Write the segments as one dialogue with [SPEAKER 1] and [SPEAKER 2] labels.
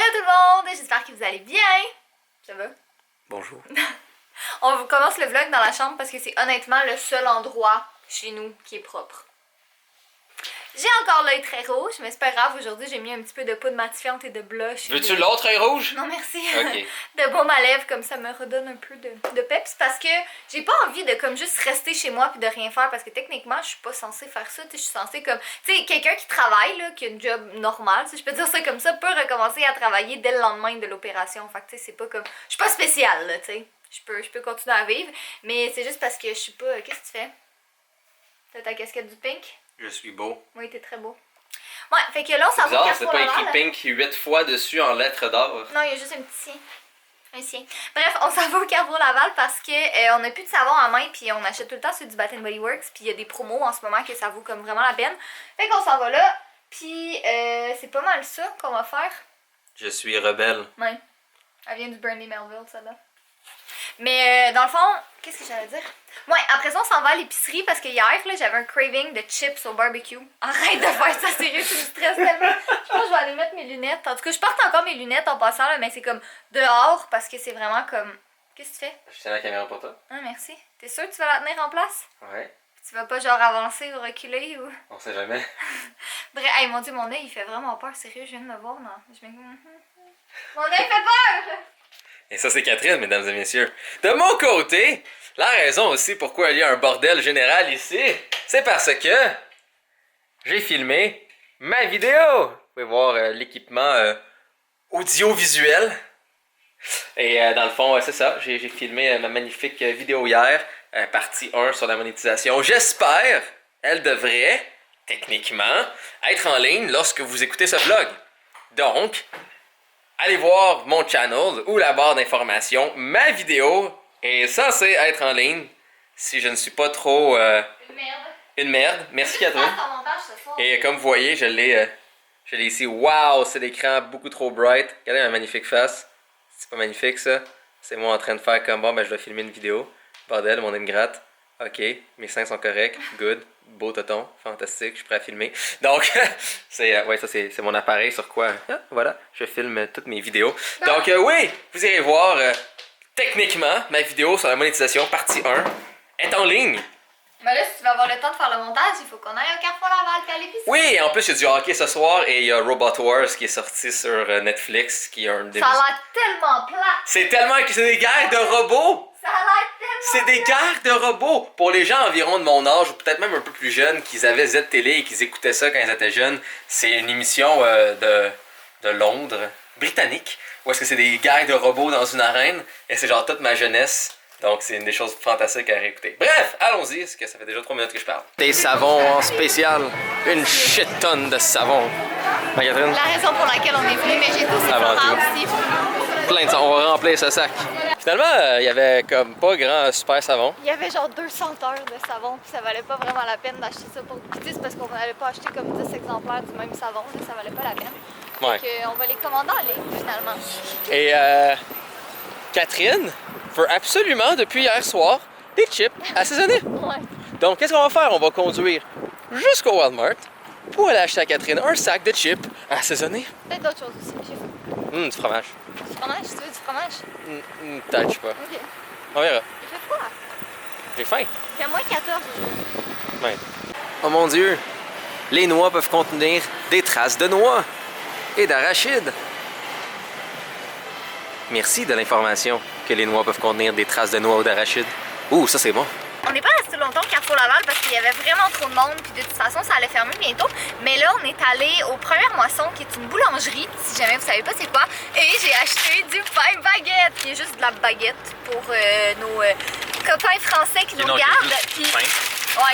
[SPEAKER 1] Hello tout le monde, j'espère que vous allez bien. Ça va?
[SPEAKER 2] Bonjour.
[SPEAKER 1] On vous commence le vlog dans la chambre parce que c'est honnêtement le seul endroit chez nous qui est propre. J'ai encore l'œil très rouge, mais c'est pas grave, aujourd'hui j'ai mis un petit peu de poudre matifiante et de blush.
[SPEAKER 2] Veux-tu l'autre œil rouge?
[SPEAKER 1] Non merci.
[SPEAKER 2] Ok.
[SPEAKER 1] De baume à lèvres, comme ça me redonne un peu de peps parce que j'ai pas envie de comme juste rester chez moi puis de rien faire parce que techniquement je suis pas censée faire ça, je suis censée comme, tu sais, quelqu'un qui travaille là, qui a une job normale, si je peux dire ça comme ça, peut recommencer à travailler dès le lendemain de l'opération. Fait que tu sais, c'est pas comme, je suis pas spéciale là, tu sais, je peux continuer à vivre, mais c'est juste parce que je suis pas, qu'est-ce que tu fais? T'as ta casquette du pink?
[SPEAKER 2] Je suis beau.
[SPEAKER 1] Oui, t'es très beau. Ouais, fait que là on s'en va au
[SPEAKER 2] Bizarre, c'est
[SPEAKER 1] Carrefour
[SPEAKER 2] pas écrit
[SPEAKER 1] Laval.
[SPEAKER 2] pink 8 fois dessus en lettres d'or.
[SPEAKER 1] Non, il y a juste un petit sien. Un sien. Bref, on s'en va au Carrefour Laval parce que on a plus de savon à main puis on achète tout le temps sur du Bath Body Works puis il y a des promos en ce moment que ça vaut comme vraiment la peine. Fait qu'on s'en va là puis c'est pas mal ça qu'on va faire.
[SPEAKER 2] Je suis rebelle.
[SPEAKER 1] Ouais. Elle vient du Brandy Melville, celle-là. Mais dans le fond, qu'est-ce que j'allais dire? Ouais, après ça, on s'en va à l'épicerie parce que hier, là, j'avais un craving de chips au barbecue. Arrête de faire ça, sérieux, tu me stresses tellement. Je pense que je vais aller mettre mes lunettes. En tout cas, je porte encore mes lunettes en passant, là, mais c'est comme dehors parce que c'est vraiment comme... Qu'est-ce que tu fais?
[SPEAKER 2] Je tiens la caméra pour toi.
[SPEAKER 1] Ah, merci. T'es sûr que tu vas la tenir en place?
[SPEAKER 2] Ouais.
[SPEAKER 1] Tu vas pas genre avancer ou reculer ou...
[SPEAKER 2] On sait jamais.
[SPEAKER 1] Bref, hey, mon dieu, mon œil, il fait vraiment peur. Sérieux, je viens de me voir, non? Mon œil fait peur!
[SPEAKER 2] Et ça, c'est Catherine, mesdames et messieurs. De mon côté, la raison aussi pourquoi il y a un bordel général ici, c'est parce que j'ai filmé ma vidéo. Vous pouvez voir l'équipement audiovisuel. Et dans le fond, c'est ça, j'ai filmé ma magnifique vidéo hier, partie 1 sur la monétisation. J'espère, elle devrait, techniquement, être en ligne lorsque vous écoutez ce vlog. Donc, allez voir mon channel ou la barre d'informations, ma vidéo est censée être en ligne si je ne suis pas trop
[SPEAKER 1] Une merde.
[SPEAKER 2] une merde. Merci Catherine.
[SPEAKER 1] Ton montage ce soir.
[SPEAKER 2] Et comme vous voyez, je l'ai ici. Waouh, c'est l'écran beaucoup trop bright. Regardez ma magnifique face. C'est pas magnifique ça? C'est moi en train de faire comme bon, ben je vais filmer une vidéo. Bordel, mon nez me gratte. Ok, mes seins sont corrects. Good. Beau tonton. Fantastique. Je suis prêt à filmer. Donc, ouais, ça c'est mon appareil sur quoi. Ah, voilà, je filme toutes mes vidéos. Donc, oui, vous irez voir. Techniquement, ma vidéo sur la monétisation, partie 1, est en ligne.
[SPEAKER 1] Mais là, si tu vas avoir le temps de faire le montage, il faut qu'on aille au Carrefour Laval puis à l'épicerie.
[SPEAKER 2] Oui, et en plus, il y a du hockey ce soir et il y a Robot Wars qui est sorti sur Netflix, qui est un des...
[SPEAKER 1] Ça a l'air tellement plat.
[SPEAKER 2] C'est tellement que c'est des guerres de robots.
[SPEAKER 1] Ça a l'air tellement
[SPEAKER 2] C'est des guerres de robots. Pour les gens environ de mon âge, ou peut-être même un peu plus jeunes, qui avaient Z-Télé et qui écoutaient ça quand ils étaient jeunes, c'est une émission de Londres, britannique, où est-ce que c'est des guerres de robots dans une arène, et c'est genre toute ma jeunesse. Donc, c'est une des choses fantastiques à réécouter. Bref, allons-y, parce que ça fait déjà 3 minutes que je parle. Des savons en spécial. Une shit tonne de savons. Catherine?
[SPEAKER 1] La raison pour laquelle on est venu, mais j'ai tous ces
[SPEAKER 2] Avant
[SPEAKER 1] Sephora
[SPEAKER 2] tout.
[SPEAKER 1] aussi.
[SPEAKER 2] Plein de savons. On va remplir ce sac. Finalement, il y avait comme pas grand super savon.
[SPEAKER 1] Il y avait genre 200 heures de savon, puis ça valait pas vraiment la peine d'acheter ça pour goûter, c'est parce qu'on n'allait pas acheter comme 10 exemplaires du même savon, là, ça valait pas la peine.
[SPEAKER 2] Ouais.
[SPEAKER 1] Donc on va les commander en ligne finalement.
[SPEAKER 2] Et Catherine veut absolument, depuis hier soir, des chips assaisonnés.
[SPEAKER 1] Ouais.
[SPEAKER 2] Donc, qu'est-ce qu'on va faire? On va conduire jusqu'au Walmart pour aller acheter à Catherine un sac de chips assaisonnés.
[SPEAKER 1] Peut-être d'autres choses aussi, j'ai faim.
[SPEAKER 2] Du fromage.
[SPEAKER 1] Du fromage, tu veux du fromage?
[SPEAKER 2] Peut-être, je sais pas.
[SPEAKER 1] Ok.
[SPEAKER 2] On verra.
[SPEAKER 1] Il fait froid.
[SPEAKER 2] J'ai faim.
[SPEAKER 1] Il fait moins 14 aujourd'hui.
[SPEAKER 2] Ouais. Oh mon Dieu! Les noix peuvent contenir des traces de noix et d'arachides. Merci de l'information que les noix peuvent contenir des traces de noix ou d'arachides. Ouh, ça c'est bon.
[SPEAKER 1] On n'est pas resté longtemps au Carrefour Laval parce qu'il y avait vraiment trop de monde, puis de toute façon ça allait fermer bientôt. Mais là, on est allé aux Premières Moissons, qui est une boulangerie, si jamais vous savez pas c'est quoi. Et j'ai acheté du pain baguette, qui est juste de la baguette pour nos copains français qui nous regardent. Puis... Ouais,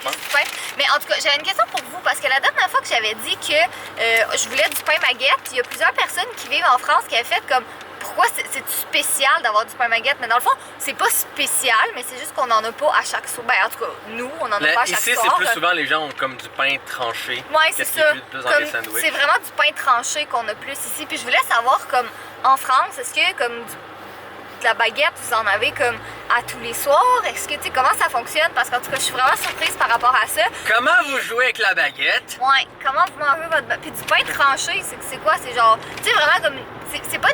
[SPEAKER 1] juste du pain. Mais en tout cas, j'avais une question pour vous parce que la dernière fois que j'avais dit que je voulais du pain baguette, il y a plusieurs personnes qui vivent en France qui avaient fait comme pourquoi c'est spécial d'avoir du pain baguette, mais dans le fond, c'est pas spécial, mais c'est juste qu'on en a pas à chaque soir. Ben, en tout cas, nous, on en a pas à chaque
[SPEAKER 2] ici,
[SPEAKER 1] soir.
[SPEAKER 2] c'est plus souvent les gens ont comme du pain tranché.
[SPEAKER 1] Ouais, c'est ça.
[SPEAKER 2] C'est
[SPEAKER 1] vraiment du pain tranché qu'on a plus ici. Puis je voulais savoir, comme en France, est-ce que comme de la baguette, vous en avez comme à tous les soirs? Est-ce que, tu sais, comment ça fonctionne? Parce qu'en tout cas, je suis vraiment surprise par rapport à ça.
[SPEAKER 2] Comment vous jouez avec la baguette?
[SPEAKER 1] Ouais, comment vous mangez votre baguette? Puis du pain tranché, c'est quoi? C'est genre, tu sais, vraiment comme, c'est pas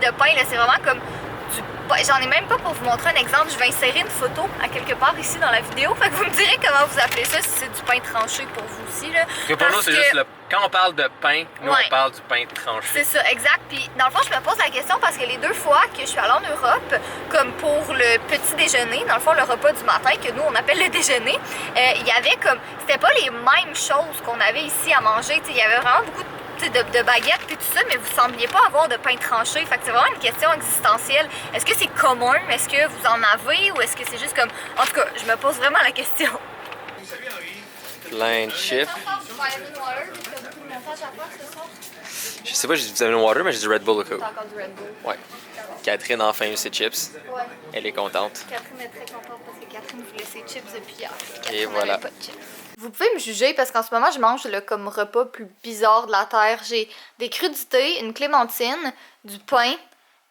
[SPEAKER 1] de pain, là, c'est vraiment comme du pain. J'en ai même pas pour vous montrer un exemple. Je vais insérer une photo à quelque part ici dans la vidéo. Fait que vous me direz comment vous appelez ça, si c'est du pain tranché pour vous aussi, là.
[SPEAKER 2] Pour nous, c'est juste le... Quand on parle de pain, nous, on parle du pain tranché.
[SPEAKER 1] C'est ça, exact. Puis dans le fond, je me pose la question parce que les 2 fois que je suis allée en Europe, comme pour le petit déjeuner, dans le fond, le repas du matin, que nous, on appelle le déjeuner, il y avait comme... C'était pas les mêmes choses qu'on avait ici à manger. Il y avait vraiment beaucoup de baguettes et tout ça, mais vous sembliez pas avoir de pain tranché. Fait que c'est vraiment une question existentielle. Est-ce que c'est commun? Est-ce que vous en avez? Ou est-ce que c'est juste comme... En tout cas, je me pose vraiment la question.
[SPEAKER 2] Plein de chips. Je sais pas, j'ai du vitamin water, mais j'ai du Red Bull au cas où.
[SPEAKER 1] T'as encore du Red Bull.
[SPEAKER 2] Ouais. Catherine a enfin eu ses chips.
[SPEAKER 1] Ouais.
[SPEAKER 2] Elle est contente.
[SPEAKER 1] Catherine est très contente parce que Catherine voulait ses chips depuis hier.
[SPEAKER 2] Et voilà.
[SPEAKER 1] Pas de chips. Vous pouvez me juger parce qu'en ce moment, je mange le comme repas plus bizarre de la terre. J'ai des crudités, une clémentine, du pain,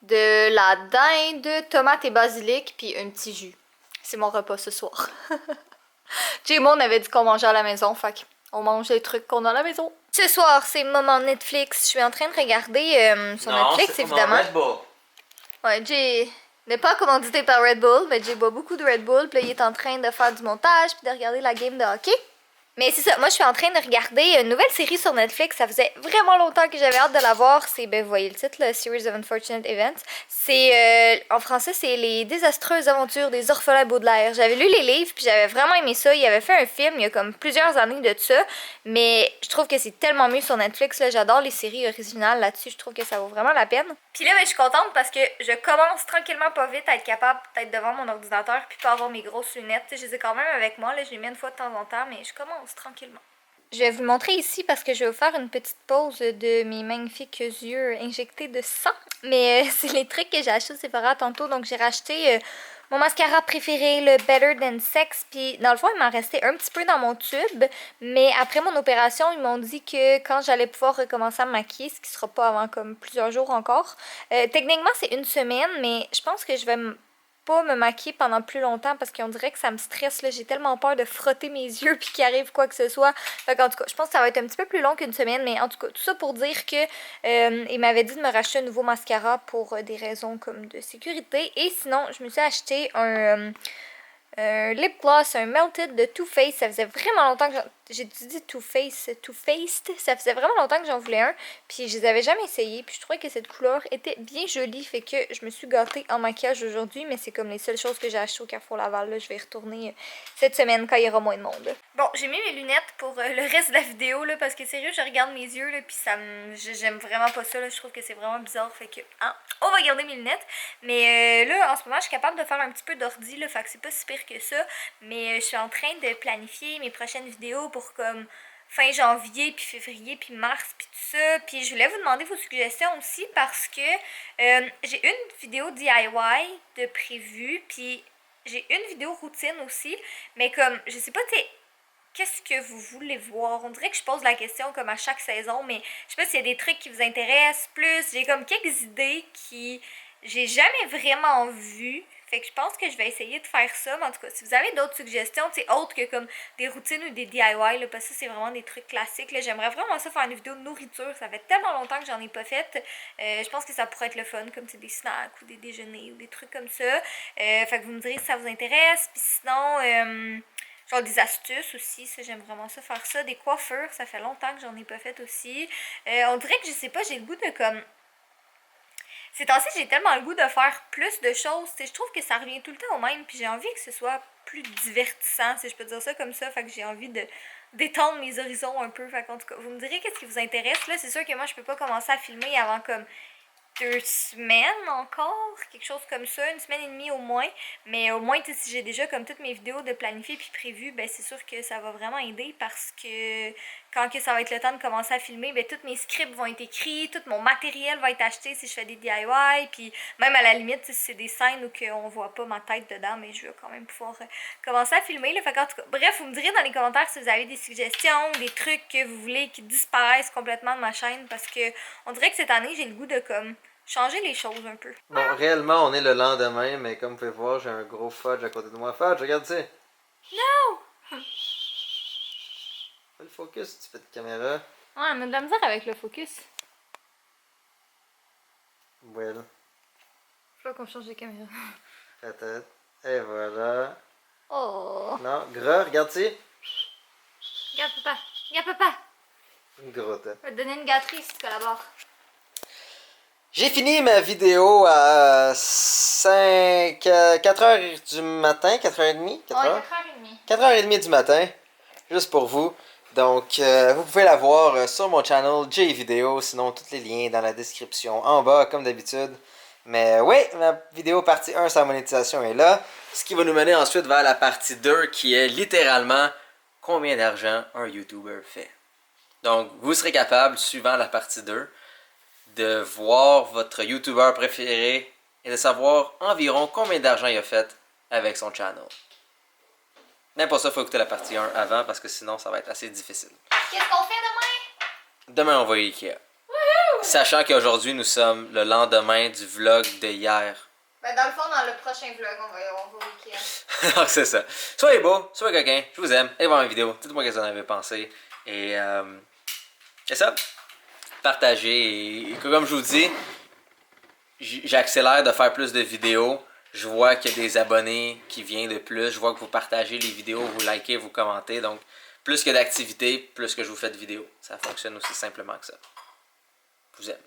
[SPEAKER 1] de la dinde, tomates et basilic, puis un petit jus. C'est mon repas ce soir. Jay et moi, on avait dit qu'on mangeait à la maison, fait qu'on mange les trucs qu'on a à la maison. Ce soir, c'est moment Netflix. Je suis en train de regarder sur Netflix, évidemment.
[SPEAKER 2] Red Bull.
[SPEAKER 1] Ouais, Jay n'est pas commandité par Red Bull, mais Jay boit beaucoup de Red Bull, puis là, il est en train de faire du montage, puis de regarder la game de hockey. Mais c'est ça, moi je suis en train de regarder une nouvelle série sur Netflix, ça faisait vraiment longtemps que j'avais hâte de la voir, c'est, ben vous voyez le titre, là, Series of Unfortunate Events. C'est, en français, c'est Les désastreuses aventures des orphelins Baudelaire. J'avais lu les livres, puis j'avais vraiment aimé ça, il avait fait un film il y a comme plusieurs années de ça, mais je trouve que c'est tellement mieux sur Netflix, là, j'adore les séries originales là-dessus, je trouve que ça vaut vraiment la peine. Puis là, ben, je suis contente parce que je commence tranquillement pas vite à être capable d'être devant mon ordinateur puis pas avoir mes grosses lunettes. T'sais, je les ai quand même avec moi, là, je les mets une fois de temps en temps, mais je commence tranquillement. Je vais vous le montrer ici parce que je vais vous faire une petite pause de mes magnifiques yeux injectés de sang. Mais c'est les trucs que j'ai achetés au Sephora tantôt, donc j'ai racheté... mon mascara préféré, le Better Than Sex, puis dans le fond, il m'en restait un petit peu dans mon tube, mais après mon opération, ils m'ont dit que quand j'allais pouvoir recommencer à me maquiller, ce qui sera pas avant comme plusieurs jours encore, techniquement c'est 1 semaine, mais je pense que je vais pas me maquiller pendant plus longtemps parce qu'on dirait que ça me stresse, là. J'ai tellement peur de frotter mes yeux puis qu'il arrive quoi que ce soit. Fait en tout cas, je pense que ça va être un petit peu plus long qu'1 semaine, mais en tout cas, tout ça pour dire que il m'avait dit de me racheter un nouveau mascara pour des raisons comme de sécurité. Et sinon, je me suis acheté un lip gloss, un Melted de Too Faced. Ça faisait vraiment longtemps que j'ai dit Too Faced, ça faisait vraiment longtemps que j'en voulais un, puis je les avais jamais essayés, puis je trouvais que cette couleur était bien jolie, fait que je me suis gâtée en maquillage aujourd'hui, mais c'est comme les seules choses que j'ai achetées au Carrefour Laval, là. Je vais y retourner cette semaine quand il y aura moins de monde. Bon, j'ai mis mes lunettes pour le reste de la vidéo, là, parce que sérieux, je regarde mes yeux, là, puis ça me... j'aime vraiment pas ça, là. Je trouve que c'est vraiment bizarre, fait que, hein, on va garder mes lunettes, mais là, en ce moment, je suis capable de faire un petit peu d'ordi, là, fait que c'est pas si pire que ça, mais je suis en train de planifier mes prochaines vidéos pour comme fin janvier, puis février, puis mars, puis tout ça. Puis je voulais vous demander vos suggestions aussi parce que j'ai une vidéo DIY de prévu, puis j'ai une vidéo routine aussi, mais comme, je sais pas, qu'est-ce que vous voulez voir? On dirait que je pose la question comme à chaque saison, mais je sais pas s'il y a des trucs qui vous intéressent plus. J'ai comme quelques idées qui j'ai jamais vraiment vues. Fait que je pense que je vais essayer de faire ça. Mais en tout cas, si vous avez d'autres suggestions, c'est autres que comme des routines ou des DIY, là, parce que ça, c'est vraiment des trucs classiques. J'aimerais vraiment ça faire une vidéo de nourriture. Ça fait tellement longtemps que j'en ai pas fait. Je pense que ça pourrait être le fun, comme c'est des snacks ou des déjeuners ou des trucs comme ça. Fait que vous me direz si ça vous intéresse. Puis sinon... genre des astuces aussi, ça j'aime vraiment ça faire ça. Des coiffures, ça fait longtemps que j'en ai pas fait aussi. On dirait que je sais pas, j'ai le goût de comme... Ces temps-ci, j'ai tellement le goût de faire plus de choses. T'sais, je trouve que ça revient tout le temps au même. Puis j'ai envie que ce soit plus divertissant, si je peux dire ça comme ça. Fait que j'ai envie de d'étendre mes horizons un peu. Fait qu'en tout cas, vous me direz qu'est-ce qui vous intéresse. Là, c'est sûr que moi, je peux pas commencer à filmer avant comme 2 semaines encore, quelque chose comme ça, 1 semaine et demie au moins, mais au moins si j'ai déjà comme toutes mes vidéos de planifier puis prévues, ben c'est sûr que ça va vraiment aider parce que quand que ça va être le temps de commencer à filmer, ben tous mes scripts vont être écrits, tout mon matériel va être acheté si je fais des DIY, puis même à la limite si c'est des scènes où on voit pas ma tête dedans, mais je vais quand même pouvoir commencer à filmer, là. Fait qu'en tout cas, bref, vous me direz dans les commentaires si vous avez des suggestions, des trucs que vous voulez qui disparaissent complètement de ma chaîne, parce que on dirait que cette année j'ai le goût de comme changer les choses un peu.
[SPEAKER 3] Bon, réellement, on est le lendemain, mais comme vous pouvez voir, j'ai un gros fudge à côté de moi. Fudge, regarde ça!
[SPEAKER 1] Non!
[SPEAKER 3] Fais le focus, tu fais de caméra.
[SPEAKER 1] Ouais, on a de la misère avec le focus.
[SPEAKER 3] Well.
[SPEAKER 1] fois qu'on change de caméra.
[SPEAKER 3] Peut-être. Et voilà.
[SPEAKER 1] Oh.
[SPEAKER 3] Non, gras, regarde-y.
[SPEAKER 1] Regarde papa. Regarde papa.
[SPEAKER 3] Gros, hein.
[SPEAKER 1] Je vais te donner une gâterie si tu collabores.
[SPEAKER 3] J'ai fini ma vidéo à 4h du matin, 4h30, 4h?
[SPEAKER 1] Ouais, 4h30.
[SPEAKER 3] 4h30 du matin, juste pour vous. Donc, vous pouvez la voir sur mon channel J Vidéo, sinon tous les liens dans la description en bas, comme d'habitude. Mais oui, ma vidéo partie 1 sur la monétisation est là. Ce qui va nous mener ensuite vers la partie 2 qui est littéralement combien d'argent un YouTuber fait. Donc, vous serez capable, suivant la partie 2, de voir votre YouTuber préféré et de savoir environ combien d'argent il a fait avec son channel. Mais pour ça, il faut écouter la partie 1 avant parce que sinon, ça va être assez difficile.
[SPEAKER 1] Qu'est-ce qu'on fait demain?
[SPEAKER 3] Demain, on va à Ikea. Sachant qu'aujourd'hui, nous sommes le lendemain du vlog de hier.
[SPEAKER 1] Ben, dans le fond, dans le prochain vlog, on va au Ikea.
[SPEAKER 3] Donc, c'est ça. Soyez beaux, soyez coquins, je vous aime. Allez voir ma vidéo, dites-moi ce que vous en avez pensé. Et c'est ça. Partagez. Et comme je vous dis, j'accélère de faire plus de vidéos. Je vois qu'il y a des abonnés qui viennent de plus. Je vois que vous partagez les vidéos, vous likez, vous commentez. Donc, plus que d'activités, plus que je vous fais de vidéos. Ça fonctionne aussi simplement que ça. Je vous aime.